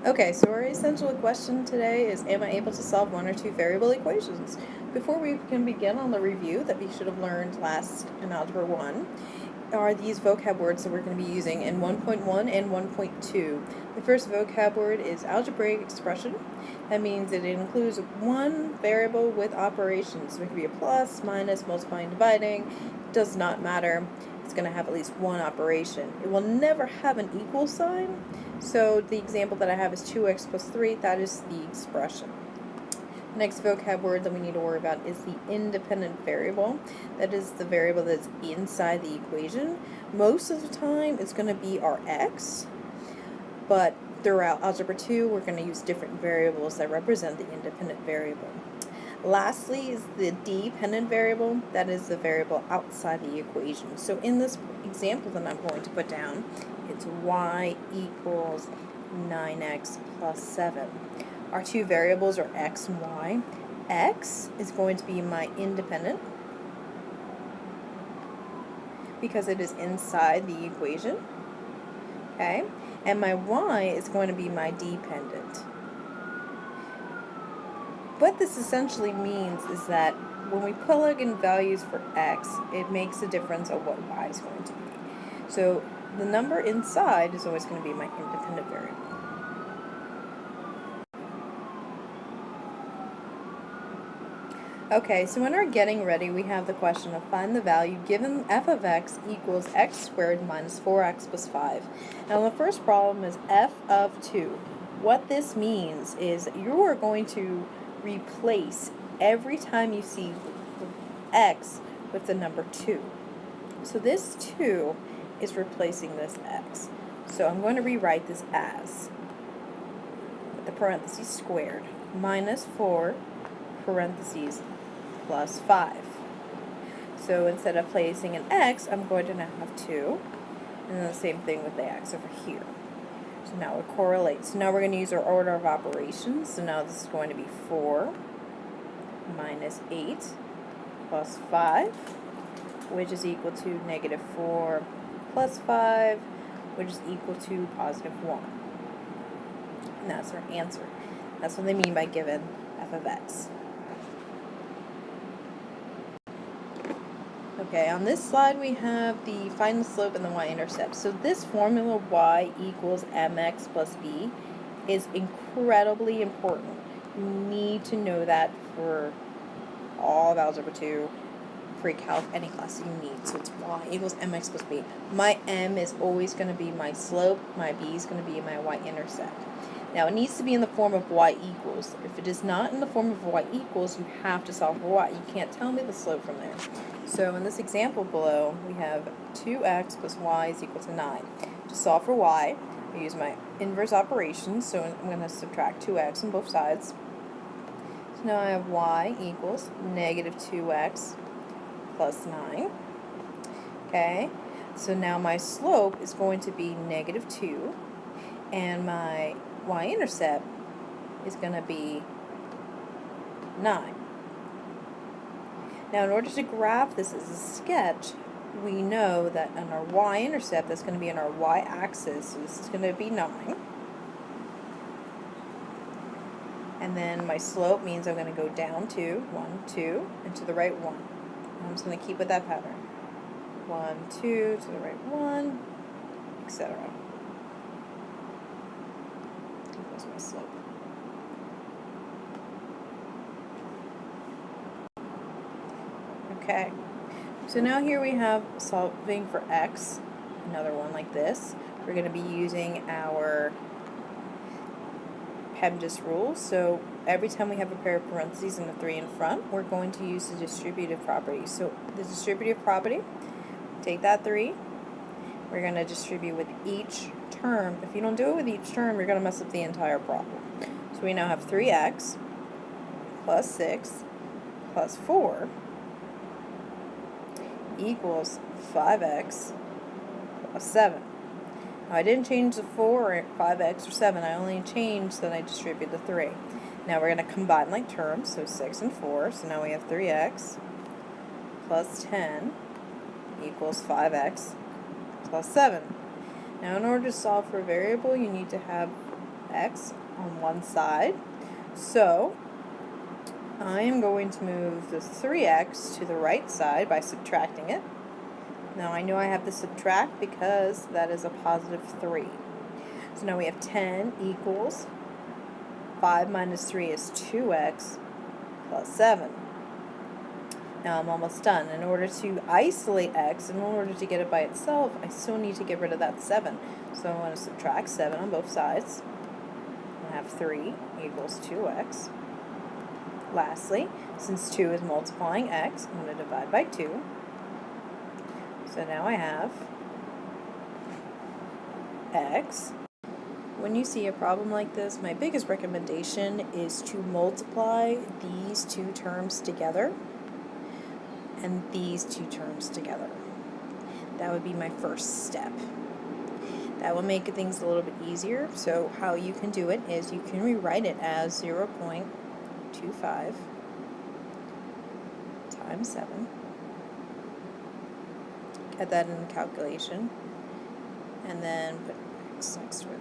Okay, so our essential question today is, am I able to solve one or two variable equations? Before we can begin on the review that we should have learned last in Algebra 1, are these vocab words that we're going to be using in 1.1 and 1.2. The first vocab word is algebraic expression. That means it includes one variable with operations. So it could be a plus, minus, multiplying, dividing. It does not matter. It's going to have at least one operation. It will never have an equal sign. So the example that I have is 2x plus 3. That is the expression. The next vocab word that we need to worry about is the independent variable. That is the variable that's inside the equation. Most of the time it's going to be our x, but throughout Algebra 2 we're going to use different variables that represent the independent variable. Lastly is the dependent variable. That is the variable outside the equation. So in this example that I'm going to put down, it's y equals 9x plus 7. Our two variables are x and y. X is going to be my independent because it is inside the equation. Okay? And my y is going to be my dependent. What this essentially means is that when we plug in values for x, it makes a difference of what y is going to be. So the number inside is always going to be my independent variable. Okay, so in our getting ready, we have the question of find the value given f of x equals x squared minus 4x plus 5. Now the first problem is f of 2. What this means is you are going to replace every time you see x with the number 2. So this 2 is replacing this x. So I'm going to rewrite this as, with the parentheses squared, minus 4 parentheses plus 5. So instead of placing an x, I'm going to now have 2. And then the same thing with the x over here. So now it correlates. So now we're going to use our order of operations. So now this is going to be 4 minus 8 plus 5, which is equal to negative 4 plus 5, which is equal to positive 1. And that's our answer. That's what they mean by given f of x. Okay, on this slide we have the find the slope and the y-intercept. So this formula y equals mx plus b is incredibly important. You need to know that for all of Algebra 2, pre-calc, any class you need. So it's y equals mx plus b. My m is always going to be my slope, my b is going to be my y-intercept. Now it needs to be in the form of y equals. If it is not in the form of y equals, you have to solve for y. You can't tell me the slope from there. So in this example below, we have 2x plus y is equal to 9. To solve for y, I use my inverse operations, so I'm going to subtract 2x on both sides. So now I have y equals negative 2x plus 9. Okay, so now my slope is going to be negative 2, and my y-intercept is going to be 9. Now in order to graph this as a sketch, we know that on our y-intercept, that's going to be in our y-axis, so this is going to be 9. And then my slope means I'm going to go down 2, 1, 2, and to the right 1. And I'm just going to keep with that pattern. 1, 2, to the right 1, etc. Equals my slope. Okay, so now here we have solving for x, another one like this. We're going to be using our PEMDAS rules. So every time we have a pair of parentheses and a 3 in front, we're going to use the distributive property. So the distributive property, take that 3, we're going to distribute with each term. If you don't do it with each term, you're going to mess up the entire problem. So we now have 3x plus 6 plus 4 equals 5x plus 7. Now I didn't change the 4 or 5x or 7, I only changed that I distribute the 3. Now we're going to combine like terms, so 6 and 4, so now we have 3x plus 10 equals 5x plus 7. Now in order to solve for a variable, you need to have x on one side. So I am going to move the 3x to the right side by subtracting it. Now I know I have to subtract because that is a positive 3. So now we have 10 equals 5 minus 3 is 2x plus 7. Now I'm almost done. In order to isolate x, in order to get it by itself, I still need to get rid of that 7. So I'm going to subtract 7 on both sides. I have 3 equals 2x. Lastly, since 2 is multiplying x, I'm going to divide by 2. So now I have x. When you see a problem like this, my biggest recommendation is to multiply these two terms together and these two terms together. That would be my first step. That will make things a little bit easier. So how you can do it is you can rewrite it as 0.25 times 7. Get that in the calculation. And then put x next to it.